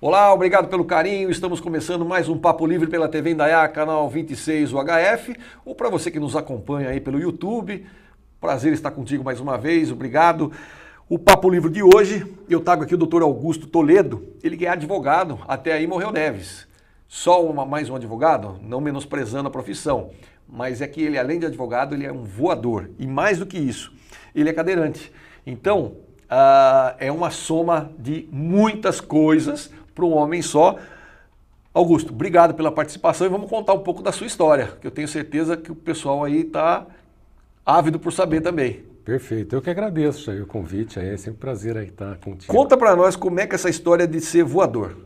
Olá, obrigado pelo carinho. Estamos começando mais um Papo Livre pela TV Indaiá, canal 26 UHF, ou para você que nos acompanha aí pelo YouTube. Prazer estar contigo mais uma vez, obrigado. O Papo Livre de hoje, eu trago aqui o Dr. Augusto Toledo, ele que é advogado, até aí morreu Neves. Só mais um advogado, não menosprezando a profissão, mas é que ele, além de advogado, ele é um voador. E mais do que isso, ele é cadeirante. Então, é uma soma de muitas coisas para um homem só. Augusto, obrigado pela participação e vamos contar um pouco da sua história, que eu tenho certeza que o pessoal aí está ávido por saber também. Perfeito, eu que agradeço o convite, é sempre um prazer aí estar contigo. Conta para nós como é que é essa história de ser voador.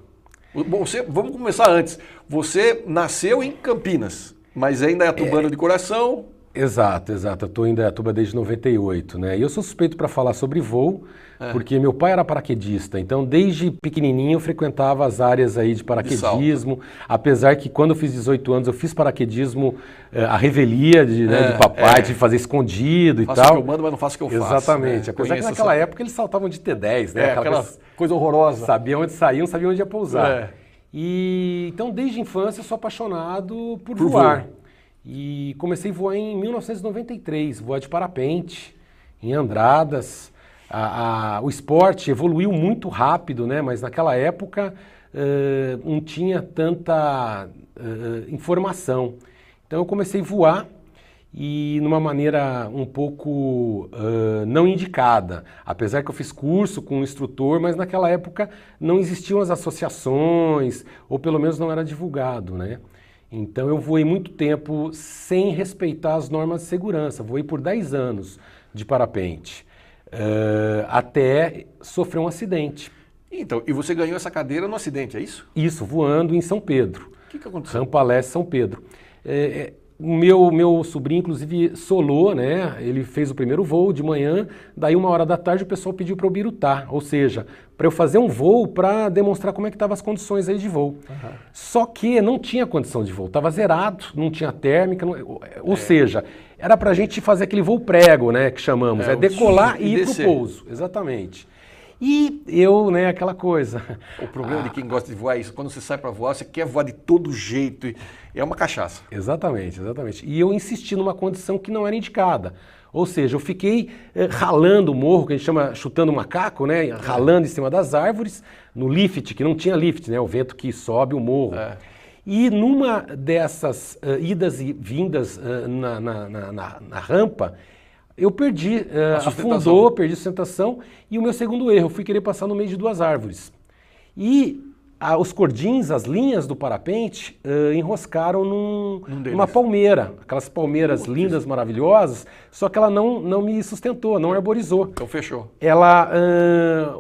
Vamos começar antes. Você nasceu em Campinas, mas é indaiatubano de coração. Exato. Eu estou em Indaiatuba desde 98, né? E eu sou suspeito para falar sobre voo, porque meu pai era paraquedista, então desde pequenininho eu frequentava as áreas aí de paraquedismo, apesar que quando eu fiz 18 anos eu fiz paraquedismo, a revelia de papai, de fazer escondido e tal. Faço o que eu mando, mas não faço o que eu faço. Exatamente, apesar que naquela época eles saltavam de T10, né? Aquela coisa horrorosa. Sabia onde saíam, sabia onde ia pousar. E então desde a infância eu sou apaixonado por voar. E comecei a voar em 1993, voar de parapente, em Andradas. O esporte evoluiu muito rápido, né? Mas naquela época não tinha tanta informação. Então eu comecei a voar e numa maneira um pouco não indicada. Apesar que eu fiz curso com um instrutor, mas naquela época não existiam as associações, ou pelo menos não era divulgado, né? Então eu voei muito tempo sem respeitar as normas de segurança, voei por 10 anos de parapente, até sofrer um acidente. Então, e você ganhou essa cadeira no acidente, é isso? Isso, voando em São Pedro. O que aconteceu? Rampa Leste, São Pedro. O meu sobrinho, inclusive, solou, né? Ele fez o primeiro voo de manhã, daí 1h da tarde o pessoal pediu para eu birutar, ou seja, para eu fazer um voo para demonstrar como é que estavam as condições aí de voo. Só que não tinha condição de voo, estava zerado, não tinha térmica, ou seja, era para a gente fazer aquele voo prego, né, que chamamos, decolar e ir para o pouso, exatamente. E eu, né, aquela coisa. O problema de quem gosta de voar é isso. Quando você sai para voar, você quer voar de todo jeito. E é uma cachaça. Exatamente. E eu insisti numa condição que não era indicada. Ou seja, eu fiquei ralando o morro, que a gente chama chutando macaco, né? Ralando em cima das árvores, no lift, que não tinha lift, né? O vento que sobe o morro. E numa dessas idas e vindas na rampa, eu perdi, afundou, perdi a sustentação e o meu segundo erro, eu fui querer passar no meio de 2 árvores. E os cordins, as linhas do parapente enroscaram numa palmeira, aquelas palmeiras lindas, maravilhosas, só que ela não me sustentou, não arborizou. Então fechou.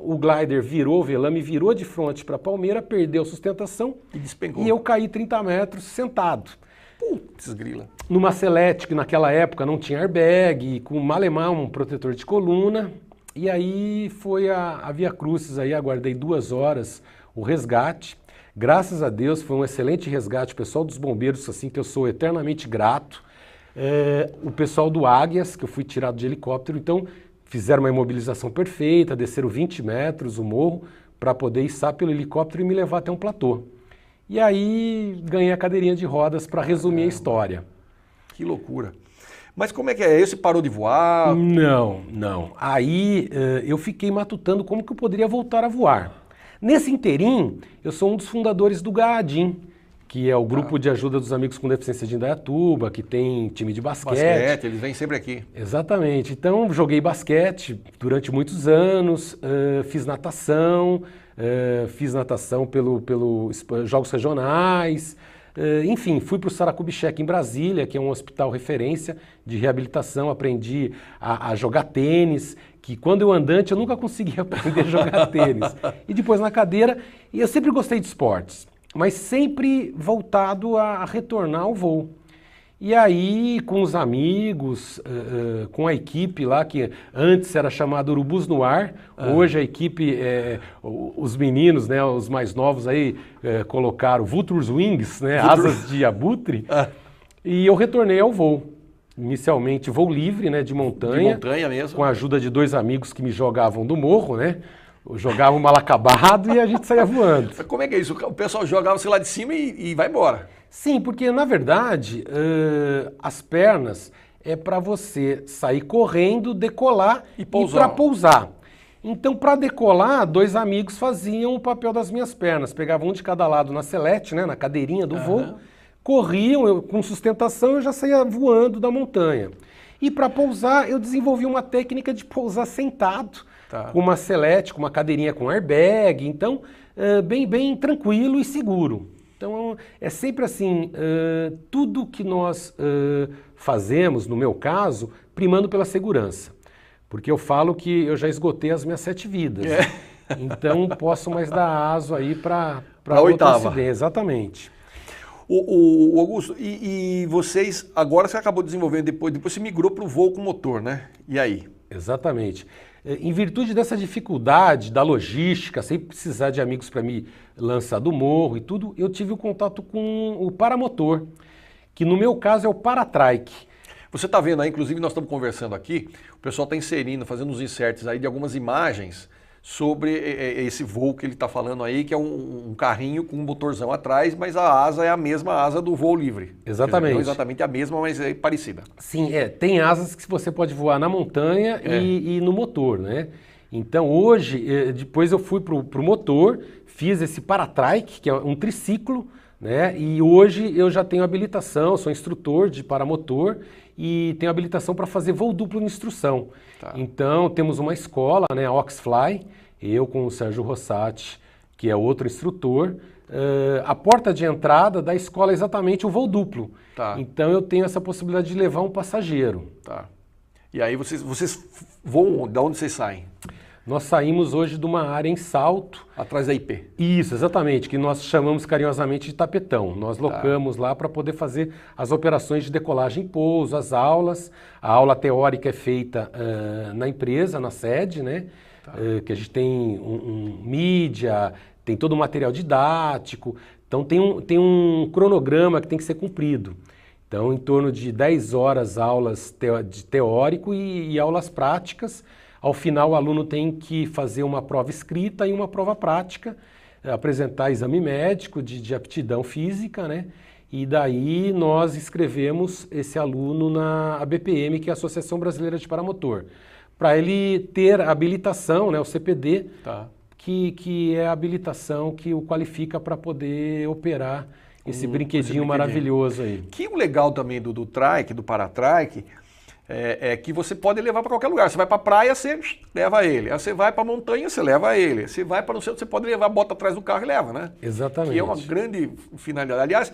O glider virou, o velame virou de frente para a palmeira, perdeu sustentação e despencou. E eu caí 30 metros sentado. Putz, grila. Numa Celeste, que naquela época não tinha airbag, com malemar um protetor de coluna. E aí foi a Via Crucis, aí aguardei 2 horas o resgate. Graças a Deus foi um excelente resgate, o pessoal dos bombeiros, assim, que eu sou eternamente grato. O pessoal do Águias, que eu fui tirado de helicóptero, então fizeram uma imobilização perfeita, desceram 20 metros o morro para poder içar pelo helicóptero e me levar até um platô. E aí ganhei a cadeirinha de rodas para resumir a história. Que loucura. Mas como é que é? Você parou de voar? Não. Aí eu fiquei matutando como que eu poderia voltar a voar. Nesse interim, eu sou um dos fundadores do GAADIM, que é o Grupo de Ajuda dos Amigos com Deficiência de Indaiatuba, que tem time de basquete. Eles vêm sempre aqui. Exatamente. Então, joguei basquete durante muitos anos, fiz natação pelos Jogos Regionais, enfim, fui para o Saracubicheque em Brasília, que é um hospital referência de reabilitação, aprendi a jogar tênis, que quando eu andante eu nunca conseguia aprender a jogar tênis. E depois na cadeira, e eu sempre gostei de esportes, mas sempre voltado a retornar ao voo. E aí, com os amigos, com a equipe lá, que antes era chamada Urubus no Ar, hoje a equipe, os meninos, né, os mais novos aí, colocaram Vultures Wings, né, asas de abutre, e eu retornei ao voo. Inicialmente voo livre, né, de montanha. De montanha mesmo. Com a ajuda de 2 amigos que me jogavam do morro, né. jogava um mal acabado e a gente saía voando. Mas como é que é isso? O pessoal jogava você lá de cima e vai embora. Sim, porque na verdade as pernas é para você sair correndo, decolar e para pousar. Então, para decolar, 2 amigos faziam o papel das minhas pernas. Pegavam um de cada lado na selete, né, na cadeirinha do voo, corriam com sustentação e eu já saía voando da montanha. E para pousar, eu desenvolvi uma técnica de pousar sentado, com uma selete, com uma cadeirinha com airbag. Então, bem tranquilo e seguro. Então, é sempre assim, tudo que nós fazemos, no meu caso, primando pela segurança. Porque eu falo que eu já esgotei as minhas 7 vidas. Então, posso mais dar aso aí para a oitava. Exatamente. O Augusto, e vocês, agora você acabou desenvolvendo, depois você migrou para o voo com motor, né? E aí? Exatamente. Em virtude dessa dificuldade da logística, sem precisar de amigos para me lançar do morro e tudo, eu tive o contato com o paramotor, que no meu caso é o paratrike. Você está vendo aí, inclusive nós estamos conversando aqui, o pessoal está inserindo, fazendo uns inserts aí de algumas imagens sobre esse voo que ele está falando aí, que é um carrinho com um motorzão atrás, mas a asa é a mesma asa do voo livre. Exatamente. Dizer, não exatamente a mesma, mas é parecida. Sim, tem asas que você pode voar na montanha e no motor, né? Então hoje, depois eu fui para o motor, fiz esse paratrike, que é um triciclo, né? E hoje eu já tenho habilitação, sou instrutor de paramotor e tenho habilitação para fazer voo duplo de instrução. Então temos uma escola, né, a Oxfly, eu com o Sérgio Rossati, que é outro instrutor. A porta de entrada da escola é exatamente o voo duplo. Então eu tenho essa possibilidade de levar um passageiro. E aí vocês voam, de onde vocês saem? Nós saímos hoje de uma área em Salto. Atrás da IP. Isso, exatamente, que nós chamamos carinhosamente de tapetão. Nós locamos lá para poder fazer as operações de decolagem e pouso, as aulas. A aula teórica é feita na empresa, na sede, né? Que a gente tem mídia, tem todo o material didático. Então tem um cronograma que tem que ser cumprido. Então, em torno de 10 horas aulas de teórico e aulas práticas. Ao final, o aluno tem que fazer uma prova escrita e uma prova prática, apresentar exame médico de aptidão física, né? E daí nós inscrevemos esse aluno na ABPM, que é a Associação Brasileira de Paramotor, para ele ter a habilitação, né, o CPD, que é a habilitação que o qualifica para poder operar esse brinquedinho maravilhoso aí. Que o legal também do trike, do paratrike, é que você pode levar para qualquer lugar. Você vai para a praia, você leva ele. Aí você vai para a montanha, você leva ele. Você vai para o centro, você pode levar, bota atrás do carro e leva, né? Exatamente. Que é uma grande finalidade. Aliás,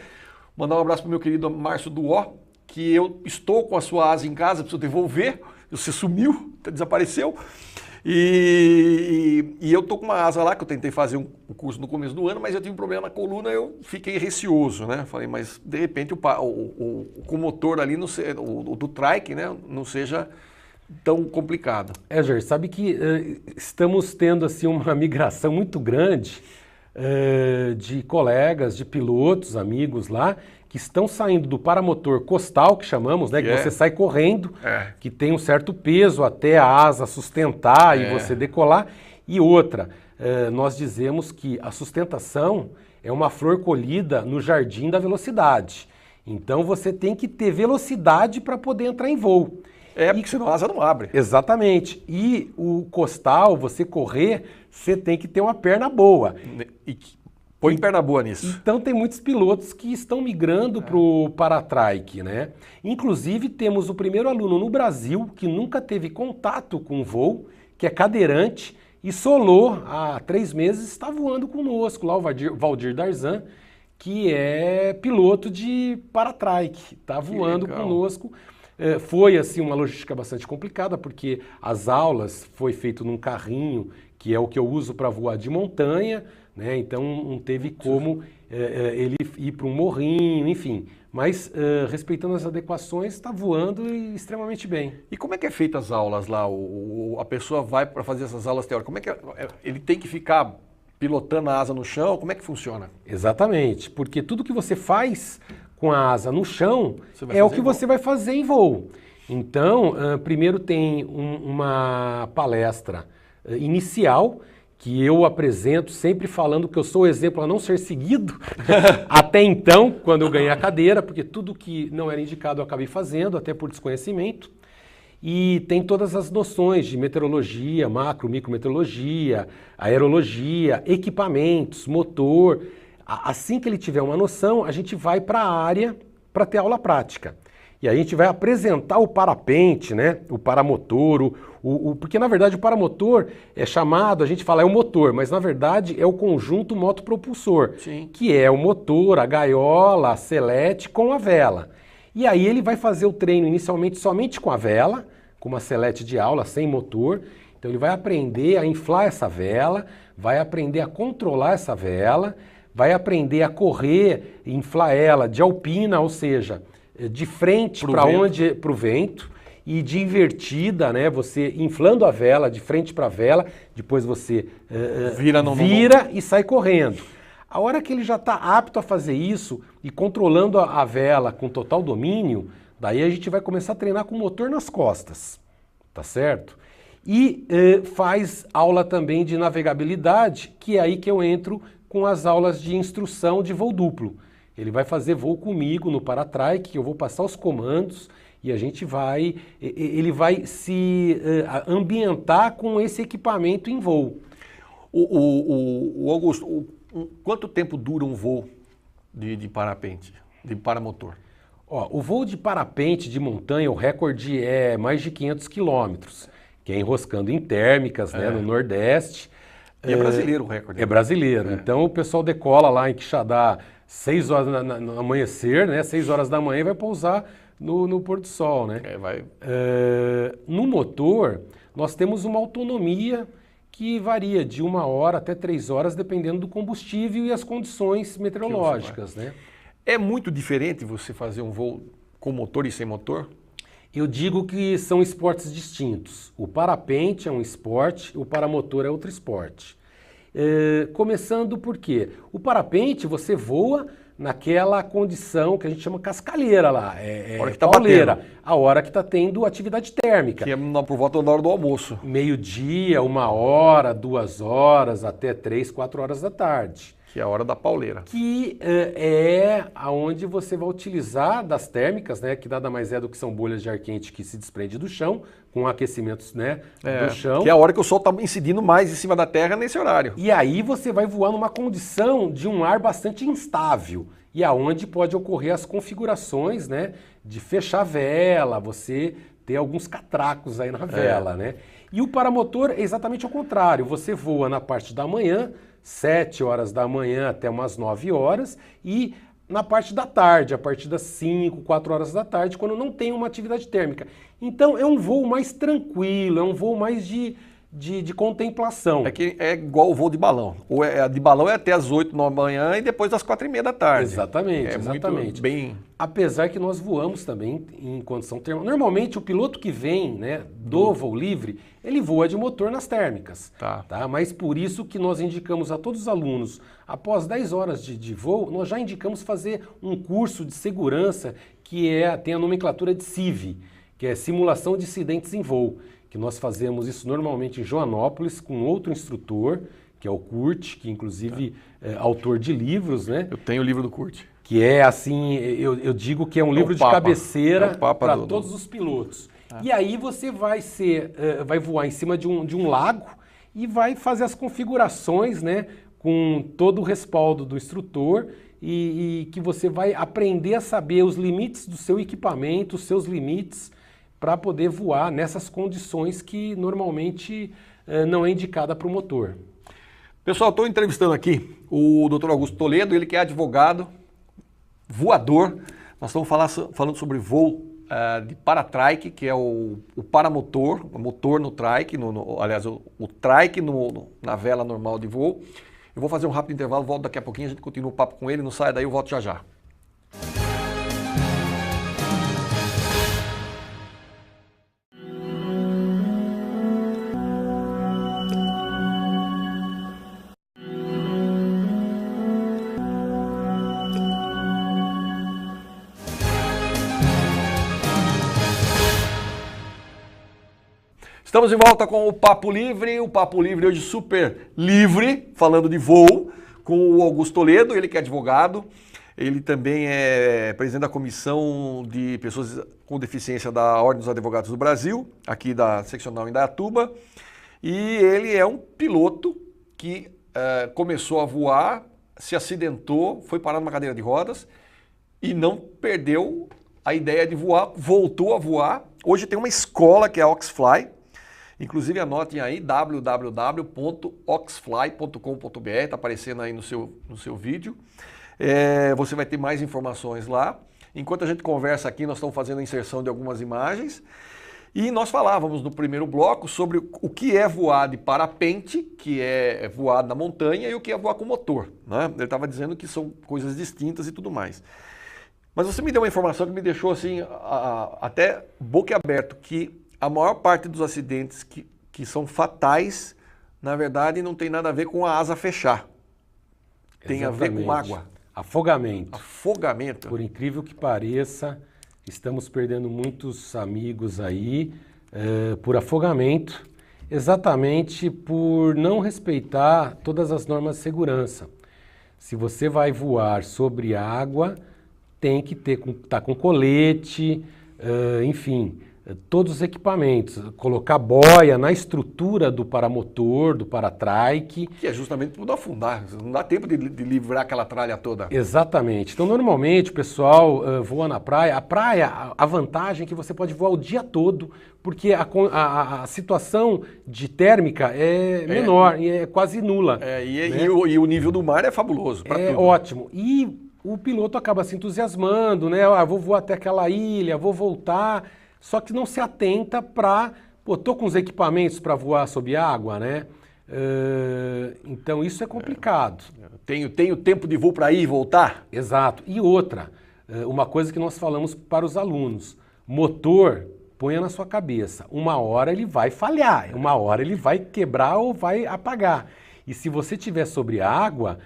mandar um abraço para o meu querido Márcio Duó, que eu estou com a sua asa em casa, preciso devolver. Você sumiu, desapareceu. E eu tô com uma asa lá, que eu tentei fazer um curso no começo do ano, mas eu tive um problema na coluna, eu fiquei receoso, né? Falei, mas de repente com o motor ali, o do trike, né, não seja tão complicado. Jair, sabe que estamos tendo assim, uma migração muito grande de colegas, de pilotos, amigos lá, que estão saindo do paramotor costal, que chamamos, né? Que você sai correndo, que tem um certo peso até a asa sustentar e você decolar. E outra, nós dizemos que a sustentação é uma flor colhida no jardim da velocidade. Então você tem que ter velocidade para poder entrar em voo. Porque senão a asa não abre. Exatamente. E o costal, você correr, você tem que ter uma perna boa. Põe perna boa nisso. Então tem muitos pilotos que estão migrando para o paratrike, né? Inclusive temos o primeiro aluno no Brasil que nunca teve contato com voo, que é cadeirante, e solou há 3 meses, está voando conosco lá, o Valdir Darzan, que é piloto de paratrike, está voando conosco. Foi assim uma logística bastante complicada, porque as aulas foi feito num carrinho, que é o que eu uso para voar de montanha, né? Então não teve como ele ir para um morrinho, enfim. Mas respeitando as adequações, está voando extremamente bem. E como é que é feita as aulas lá? A pessoa vai para fazer essas aulas teóricas, como é que ele tem que ficar pilotando a asa no chão? Como é que funciona? Exatamente, porque tudo que você faz com a asa no chão é o que você vai fazer em voo. Então, primeiro tem uma palestra inicial, que eu apresento sempre falando que eu sou o exemplo a não ser seguido, até então, quando eu ganhei a cadeira, porque tudo que não era indicado eu acabei fazendo, até por desconhecimento. E tem todas as noções de meteorologia, macro, micrometeorologia, aerologia, equipamentos, motor. Assim que ele tiver uma noção, a gente vai para a área para ter aula prática. E a gente vai apresentar o parapente, né? O paramotor, porque na verdade o paramotor é chamado, a gente fala é o motor, mas na verdade é o conjunto motopropulsor, Sim. que é o motor, a gaiola, a selete com a vela. E aí ele vai fazer o treino inicialmente somente com a vela, com uma selete de aula, sem motor. Então ele vai aprender a inflar essa vela, vai aprender a controlar essa vela, vai aprender a correr, inflar ela de alpina, ou seja, de frente para o vento e de invertida, né? Você inflando a vela de frente para a vela, depois você vira e sai correndo. A hora que ele já está apto a fazer isso e controlando a vela com total domínio, daí a gente vai começar a treinar com o motor nas costas, tá certo? E faz aula também de navegabilidade, que é aí que eu entro com as aulas de instrução de voo duplo. Ele vai fazer voo comigo no Paratrike, que eu vou passar os comandos e a gente ele vai se ambientar com esse equipamento em voo. Augusto, quanto tempo dura um voo de parapente, de paramotor? Ó, o voo de parapente de montanha, o recorde é mais de 500 quilômetros, que é enroscando em térmicas, né, no Nordeste. E é brasileiro o recorde. É brasileiro. Então o pessoal decola lá em Quixadá 6 horas no amanhecer, né, 6 horas da manhã e vai pousar no pôr do sol, né? No motor, nós temos uma autonomia que varia de 1 hora até 3 horas, dependendo do combustível e as condições meteorológicas, né? É muito diferente você fazer um voo com motor e sem motor? Eu digo que são esportes distintos. O parapente é um esporte, o paramotor é outro esporte. Começando por quê? O parapente você voa naquela condição que a gente chama cascalheira lá, hora que tá pauleira, batendo. a hora que está tendo atividade térmica. Que é por volta da hora do almoço. Meio-dia, 1 hora, 2 horas, até 3, 4 horas da tarde. Que é a hora da pauleira. Que é aonde você vai utilizar das térmicas, né? Que nada mais é do que são bolhas de ar quente que se desprende do chão, com aquecimentos, né, do chão. Que é a hora que o sol está incidindo mais em cima da terra nesse horário. E aí você vai voar numa condição de um ar bastante instável. E aonde pode ocorrer as configurações, né? De fechar a vela, você ter alguns catracos aí na vela, né? E o paramotor é exatamente o contrário. Você voa na parte da manhã, 7 horas da manhã até umas 9 horas, e na parte da tarde, a partir das 5, 4 horas da tarde, quando não tem uma atividade térmica. Então é um voo mais tranquilo, é um voo mais de contemplação. É que é igual o voo de balão. De balão é até as 8, 9 da manhã e depois das 4h30 da tarde. Exatamente, exatamente. Muito bem... Apesar que nós voamos também em condição térmica. Normalmente o piloto que vem, né, do voo livre, ele voa de motor nas térmicas. Tá? Mas por isso que nós indicamos a todos os alunos, após 10 horas de voo, nós já indicamos fazer um curso de segurança que tem a nomenclatura de CIV, que é Simulação de Incidentes em Voo. Que nós fazemos isso normalmente em Joanópolis com outro instrutor, que é o Kurt, que inclusive é autor de livros, né? Eu tenho o livro do Kurt. Que é assim, eu digo que é um livro de cabeceira para todos os pilotos. E aí você vai voar em cima de um lago e vai fazer as configurações, né? Com todo o respaldo do instrutor e que você vai aprender a saber os limites do seu equipamento, os seus limites, para poder voar nessas condições que normalmente não é indicada para o motor. Pessoal, estou entrevistando aqui o Dr. Augusto Toledo, ele que é advogado, voador. Nós estamos falando sobre voo de paratrike, que é o paramotor, o motor no trike, aliás, o trike na vela normal de voo. Eu vou fazer um rápido intervalo, volto daqui a pouquinho, a gente continua o papo com ele, não saia daí, eu volto já já. Estamos de volta com o Papo Livre hoje super livre, falando de voo, com o Augusto Toledo, ele que é advogado, ele também é presidente da Comissão de Pessoas com Deficiência da Ordem dos Advogados do Brasil, aqui da seccional Indaiatuba, e ele é um piloto que começou a voar, se acidentou, foi parar numa cadeira de rodas e não perdeu a ideia de voar, voltou a voar. Hoje tem uma escola que é a Oxfly, inclusive anotem aí www.oxfly.com.br, está aparecendo aí no seu vídeo. Você vai ter mais informações lá. Enquanto a gente conversa aqui, nós estamos fazendo a inserção de algumas imagens. E nós falávamos no primeiro bloco sobre o que é voar de parapente, que é voar na montanha, e o que é voar com motor, né? Ele estava dizendo que são coisas distintas e tudo mais. Mas você me deu uma informação que me deixou assim, até boquiaberto, que a maior parte dos acidentes que são fatais, na verdade, não tem nada a ver com a asa fechar. Tem a ver com água. Afogamento. Afogamento. Por incrível que pareça, estamos perdendo muitos amigos aí por afogamento, exatamente por não respeitar todas as normas de segurança. Se você vai voar sobre água, tem que estar com colete, enfim, todos os equipamentos, colocar boia na estrutura do paramotor, do paratrike. Que é justamente para não afundar, não dá tempo de livrar aquela tralha toda. Exatamente. Então, normalmente, o pessoal voa na praia. A praia, a vantagem é que você pode voar o dia todo, porque a situação de térmica é menor, e é quase nula. Né? E o nível do mar é fabuloso. É tudo. Ótimo. E o piloto acaba se entusiasmando, né? Vou voar até aquela ilha, vou voltar... Só que não se atenta para... Pô, tô com os equipamentos para voar sob água, né? Então isso é complicado. Tenho tempo de voo para ir e voltar? Exato. E outra, uma coisa que nós falamos para os alunos. Motor, ponha na sua cabeça. Uma hora ele vai falhar, uma hora ele vai quebrar ou vai apagar. E se você estiver sobre água...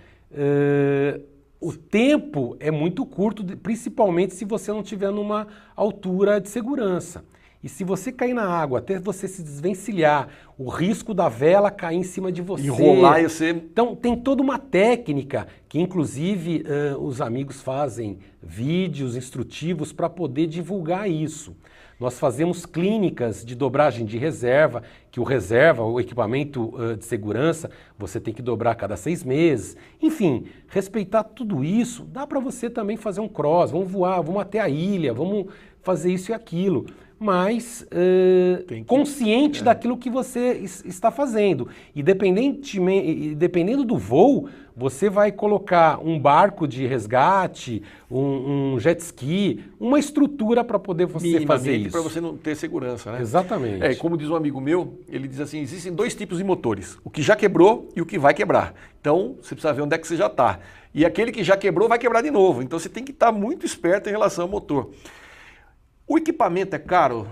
O tempo é muito curto, principalmente se você não estiver numa altura de segurança. E se você cair na água, até você se desvencilhar, o risco da vela cair em cima de você. Enrolar e você... Então, tem toda uma técnica que, inclusive, os amigos fazem vídeos instrutivos para poder divulgar isso. Nós fazemos clínicas de dobragem de reserva, que o equipamento de segurança, você tem que dobrar a cada 6 meses. Enfim, respeitar tudo isso, dá para você também fazer um cross, vamos voar, vamos até a ilha, vamos fazer isso e aquilo. Mas consciente daquilo que você está fazendo. E dependendo do voo, você vai colocar um barco de resgate, um jet ski, uma estrutura para poder você fazer isso. Para você não ter segurança, né? Exatamente. Como diz um amigo meu, ele diz assim, existem 2 tipos de motores, o que já quebrou e o que vai quebrar. Então, você precisa ver onde é que você já está. E aquele que já quebrou vai quebrar de novo. Então, você tem que estar muito esperto em relação ao motor. O equipamento é caro?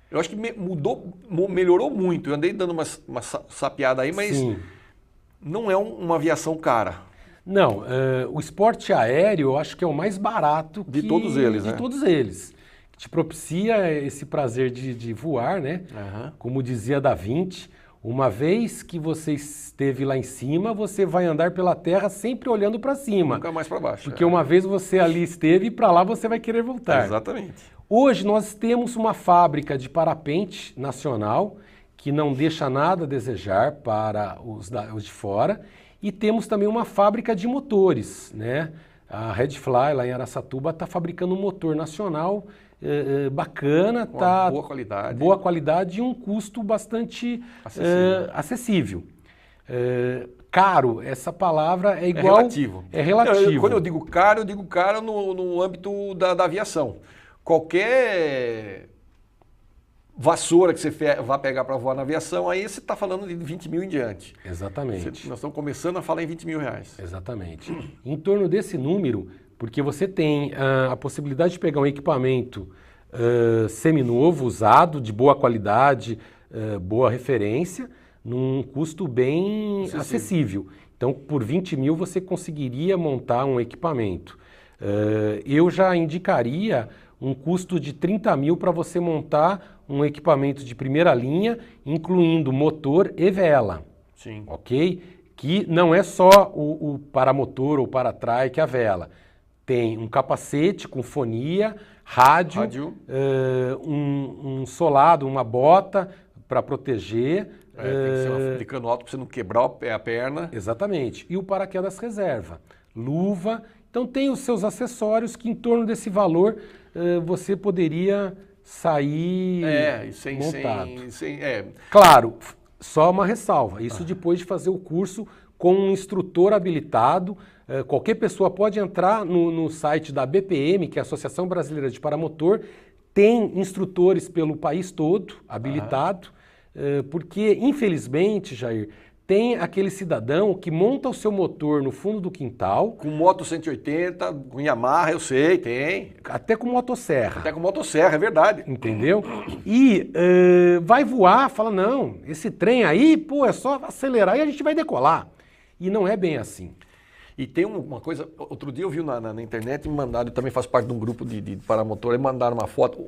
Eu acho que melhorou muito. Eu andei dando uma sapeada aí, mas sim, não é uma aviação cara. Não, o esporte aéreo eu acho que é o mais barato de todos eles, né? De todos eles. Te propicia esse prazer de voar, né? Uhum. Como dizia Da Vinci, uma vez que você esteve lá em cima, você vai andar pela terra sempre olhando para cima. Nunca mais para baixo. Porque uma vez você ali esteve e para lá você vai querer voltar. Exatamente. Hoje nós temos uma fábrica de parapente nacional que não deixa nada a desejar para os de fora e temos também uma fábrica de motores, né? A Redfly lá em Araçatuba está fabricando um motor nacional bacana, boa qualidade e um custo bastante acessível. Caro, essa palavra é igual... É relativo. Quando eu digo caro no âmbito da aviação. Qualquer vassoura que você vá pegar para voar na aviação, aí você está falando de 20 mil em diante. Exatamente. Nós estamos começando a falar em 20 mil reais. Exatamente. Em torno desse número, porque você tem a possibilidade de pegar um equipamento seminovo, usado, de boa qualidade, boa referência, num custo bem acessível. Então, por 20 mil você conseguiria montar um equipamento. Eu já indicaria um custo de 30 mil para você montar um equipamento de primeira linha, incluindo motor e vela. Sim. Ok? Que não é só o paramotor ou para-trike, a vela. Tem um capacete com fonia, rádio. Um solado, uma bota para proteger. Tem que ser de cano alto para você não quebrar a perna. Exatamente. E o paraquedas reserva. Luva. Então tem os seus acessórios que em torno desse valor você poderia sair montado. Claro, só uma ressalva. Isso depois de fazer o curso com um instrutor habilitado. Qualquer pessoa pode entrar no site da BPM, que é a Associação Brasileira de Paramotor, tem instrutores pelo país todo, habilitado, porque, infelizmente, Jair, tem aquele cidadão que monta o seu motor no fundo do quintal. Com moto 180, com Yamaha, eu sei, tem. Até com motosserra. Até com motosserra, é verdade. Entendeu? E vai voar, fala, não, esse trem aí, pô, é só acelerar e a gente vai decolar. E não é bem assim. E tem uma coisa, outro dia eu vi na internet, me mandaram, eu também faço parte de um grupo de paramotor, e mandaram uma foto,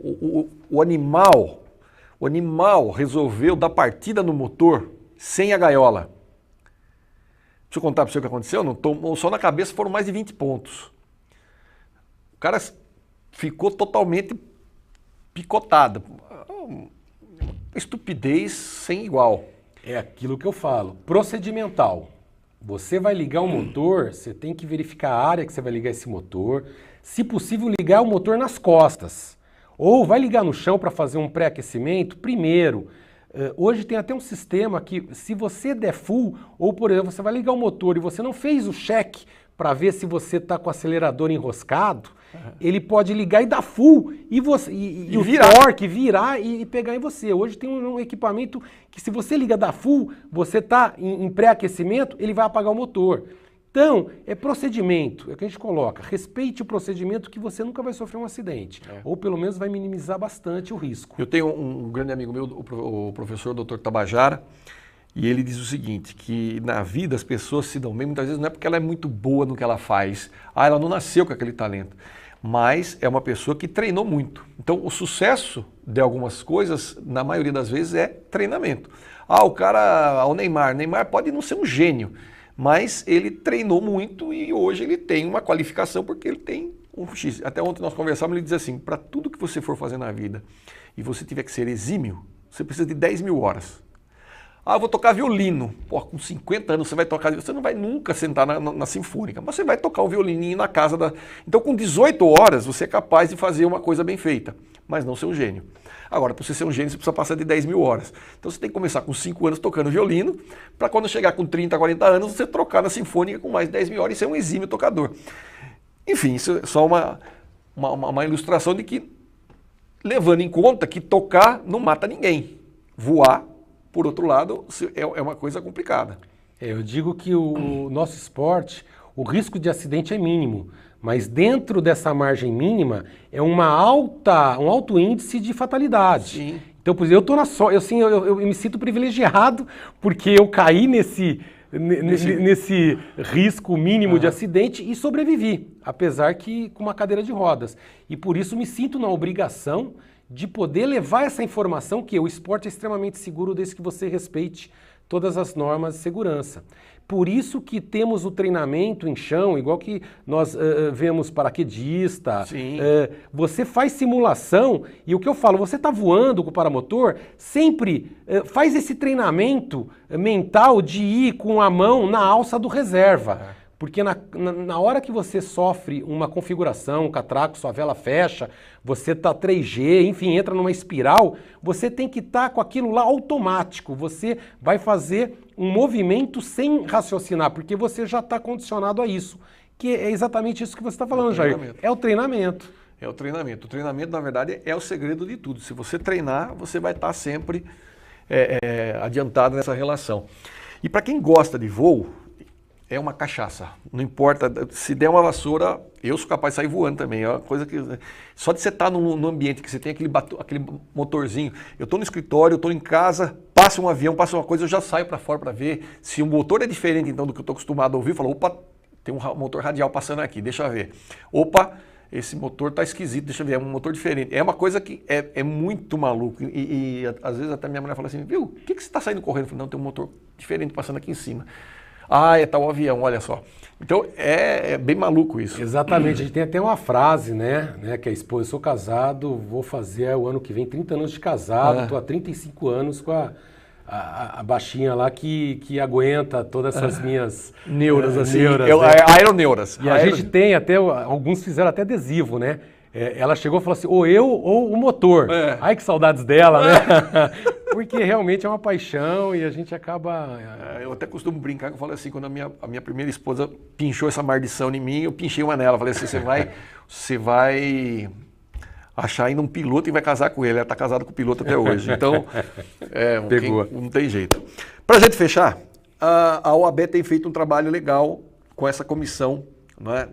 o animal resolveu dar partida no motor sem a gaiola. Deixa eu contar para você o que aconteceu, só na cabeça foram mais de 20 pontos. O cara ficou totalmente picotado. Uma estupidez sem igual. É aquilo que eu falo, procedimental. Você vai ligar o motor, você tem que verificar a área que você vai ligar esse motor. Se possível, ligar o motor nas costas. Ou vai ligar no chão para fazer um pré-aquecimento primeiro. Hoje tem até um sistema que, se você der full, ou por exemplo, você vai ligar o motor e você não fez o check para ver se você está com o acelerador enroscado, ele pode ligar e dar full e o virar. torque virar e pegar em você. Hoje tem um equipamento que, se você liga da full, você está em pré-aquecimento, ele vai apagar o motor. Então, é procedimento, é o que a gente coloca. Respeite o procedimento que você nunca vai sofrer um acidente. Ou pelo menos vai minimizar bastante o risco. Eu tenho um grande amigo meu, o professor Dr. Tabajara, e ele diz o seguinte, que na vida as pessoas se dão bem, muitas vezes não é porque ela é muito boa no que ela faz. Ela não nasceu com aquele talento. Mas é uma pessoa que treinou muito. Então, o sucesso de algumas coisas, na maioria das vezes, é treinamento. O Neymar pode não ser um gênio, mas ele treinou muito e hoje ele tem uma qualificação porque ele tem um X. Até ontem nós conversávamos, ele diz assim, para tudo que você for fazer na vida e você tiver que ser exímio, você precisa de 10 mil horas. Eu vou tocar violino. Pô, com 50 anos você vai tocar, você não vai nunca sentar na sinfônica, mas você vai tocar um violininho na casa da... Então com 18 horas você é capaz de fazer uma coisa bem feita, mas não ser um gênio. Agora, para você ser um gênio, você precisa passar de 10 mil horas. Então você tem que começar com 5 anos tocando violino, para quando chegar com 30, 40 anos, você trocar na sinfônica com mais 10 mil horas e ser um exímio tocador. Enfim, isso é só uma ilustração de que, levando em conta que tocar não mata ninguém. Voar, por outro lado, é uma coisa complicada. Eu digo que o nosso esporte, o risco de acidente é mínimo, mas dentro dessa margem mínima é um alto índice de fatalidade. Sim. Então, por exemplo, eu me sinto privilegiado porque eu caí nesse risco mínimo de acidente e sobrevivi, apesar que com uma cadeira de rodas. E por isso me sinto na obrigação de poder levar essa informação que o esporte é extremamente seguro desde que você respeite todas as normas de segurança. Por isso que temos o treinamento em chão, igual que nós vemos paraquedista, você faz simulação e o que eu falo, você está voando com o paramotor, sempre faz esse treinamento mental de ir com a mão na alça do reserva. Porque na hora que você sofre uma configuração, um catraco, sua vela fecha, você está 3G, enfim, entra numa espiral, você tem que estar com aquilo lá automático. Você vai fazer um movimento sem raciocinar, porque você já está condicionado a isso. Que é exatamente isso que você está falando, Jair. É o treinamento. É o treinamento. O treinamento, na verdade, é o segredo de tudo. Se você treinar, você vai estar sempre adiantado nessa relação. E para quem gosta de voo, é uma cachaça. Não importa, se der uma vassoura, eu sou capaz de sair voando também. É uma coisa que... Só de você estar num ambiente que você tem aquele motorzinho. Eu estou no escritório, eu estou em casa, passa um avião, passa uma coisa, eu já saio para fora para ver. Se o motor é diferente então do que eu estou acostumado a ouvir, eu falo, opa, tem um motor radial passando aqui, deixa eu ver. Opa, esse motor tá esquisito, deixa eu ver, é um motor diferente. É uma coisa que é muito maluco. E às vezes até minha mulher fala assim, viu, o que você está saindo correndo? Eu falo, não, tem um motor diferente passando aqui em cima. Ah, é tal avião, olha só. Então é bem maluco isso. Exatamente, a gente tem até uma frase, né, que é a esposa, eu sou casado, vou fazer o ano que vem 30 anos de casado, estou há 35 anos com a baixinha lá que aguenta todas essas minhas neuras, assim, neuras, aeroneuras. E a gente tem até, alguns fizeram até adesivo, né? Ela chegou e falou assim, ou eu ou o motor. Ai, que saudades dela, né? Porque realmente é uma paixão e a gente acaba... Eu até costumo brincar, que eu falo assim, quando a minha primeira esposa pinchou essa maldição em mim, eu pinchei uma nela. Falei assim, você vai achar ainda um piloto e vai casar com ele. Ela está casada com o piloto até hoje. Então, pegou. Não tem jeito. Para a gente fechar, a OAB tem feito um trabalho legal com essa comissão, né,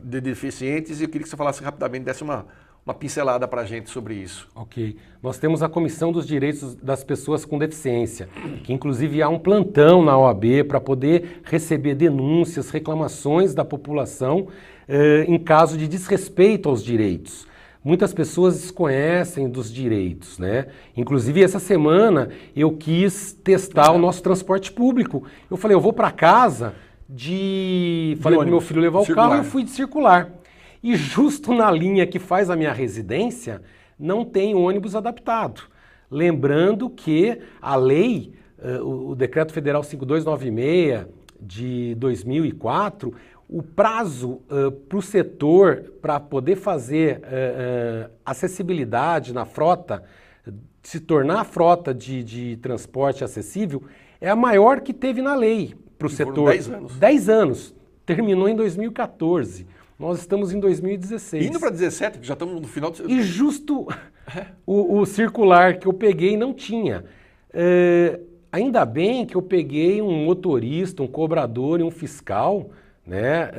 de deficientes, e eu queria que você falasse rapidamente, desse uma pincelada para a gente sobre isso. Ok. Nós temos a Comissão dos Direitos das Pessoas com Deficiência, que inclusive há um plantão na OAB para poder receber denúncias, reclamações da população em caso de desrespeito aos direitos. Muitas pessoas desconhecem dos direitos, né? Inclusive, essa semana eu quis testar o nosso transporte público. Eu falei, eu vou para casa falei pro meu filho levar o carro e eu fui de circular. E justo na linha que faz a minha residência, não tem ônibus adaptado. Lembrando que a lei, o Decreto Federal 5296 de 2004, o prazo para o setor para poder fazer acessibilidade na frota, se tornar a frota de transporte acessível, é a maior que teve na lei para o setor. 10 anos. 10 anos. Terminou em 2014. Nós estamos em 2016. Indo para 2017, já estamos no final do... E justo o circular que eu peguei não tinha. Ainda bem que eu peguei um motorista, um cobrador e um fiscal, né,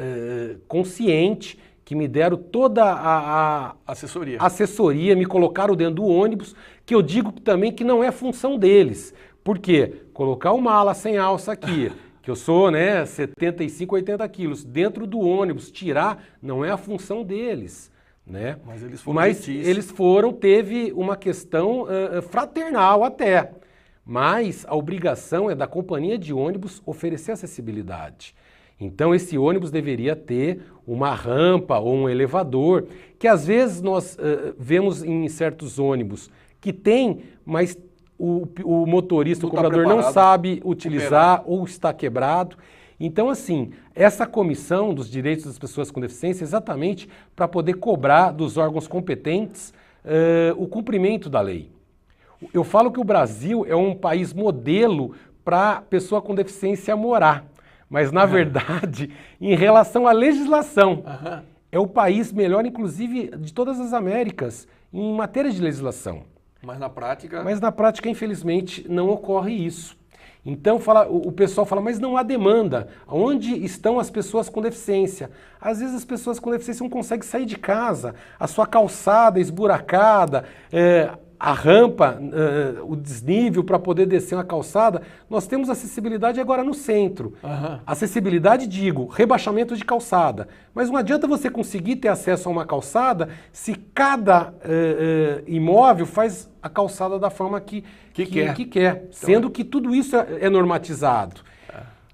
consciente, que me deram toda a assessoria, me colocaram dentro do ônibus, que eu digo também que não é função deles. Por quê? Colocar uma ala sem alça aqui, que eu sou, né, 75, 80 quilos, dentro do ônibus, tirar, não é a função deles, né? Mas eles foram, teve uma questão fraternal até, mas a obrigação é da companhia de ônibus oferecer acessibilidade. Então esse ônibus deveria ter uma rampa ou um elevador, que às vezes nós vemos em certos ônibus que tem, mas o motorista, o cobrador não sabe utilizar ou está quebrado. Então, assim, essa comissão dos direitos das pessoas com deficiência é exatamente para poder cobrar dos órgãos competentes o cumprimento da lei. Eu falo que o Brasil é um país modelo para pessoa com deficiência morar, mas, na verdade, em relação à legislação, é o país melhor, inclusive, de todas as Américas, em matéria de legislação. Mas na prática... Mas na prática, infelizmente, não ocorre isso. Então o pessoal fala, mas não há demanda. Onde estão as pessoas com deficiência? Às vezes as pessoas com deficiência não conseguem sair de casa. A sua calçada esburacada, a rampa, o desnível para poder descer uma calçada. Nós temos acessibilidade agora no centro. Acessibilidade, digo, rebaixamento de calçada. Mas não adianta você conseguir ter acesso a uma calçada se cada imóvel faz a calçada da forma que quer. Sendo que tudo isso é normatizado.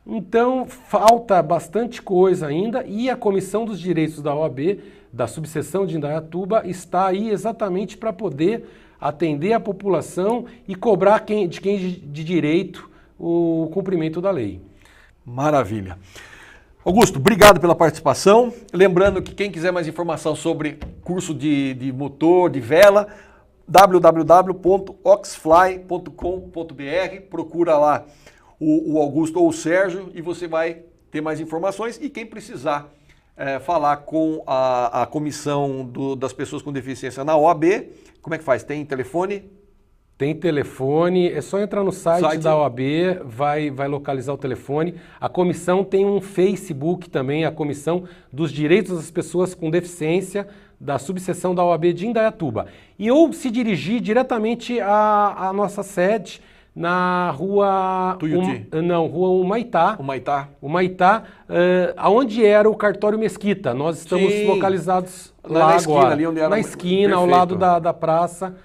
Então, falta bastante coisa ainda e a Comissão dos Direitos da OAB, da subseção de Indaiatuba, está aí exatamente para poder atender a população e cobrar de quem de direito o cumprimento da lei. Maravilha. Augusto, obrigado pela participação. Lembrando que quem quiser mais informação sobre curso de motor, de vela, www.oxfly.com.br, procura lá o Augusto ou o Sérgio e você vai ter mais informações. E quem precisar falar com a comissão das pessoas com deficiência na OAB, como é que faz? Tem telefone? Tem telefone, é só entrar no site da OAB, vai localizar o telefone. A comissão tem um Facebook também, a Comissão dos Direitos das Pessoas com Deficiência, da subseção da OAB de Indaiatuba. E ou se dirigir diretamente à nossa sede na rua... Tuiuti. Rua Humaitá. Humaitá. Humaitá, aonde era o cartório Mesquita. Nós estamos localizados lá na agora. Esquina, ali onde era... Na esquina, ao lado da praça.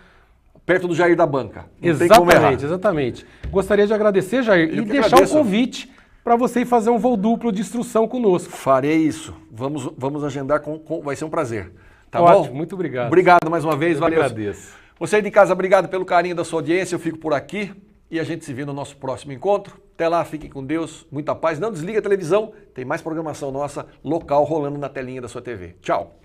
Perto do Jair da Banca. Não Exatamente, exatamente. Gostaria de agradecer, Jair, e deixar o convite para você ir fazer um voo duplo de instrução conosco. Farei isso. Vamos agendar, vai ser um prazer. Tá Ótimo, bom? muito obrigado. Obrigado mais uma vez, valeu. Agradeço. Você aí de casa, obrigado pelo carinho da sua audiência. Eu fico por aqui e a gente se vê no nosso próximo encontro. Até lá, fiquem com Deus, muita paz. Não desliga a televisão, tem mais programação nossa local rolando na telinha da sua TV. Tchau.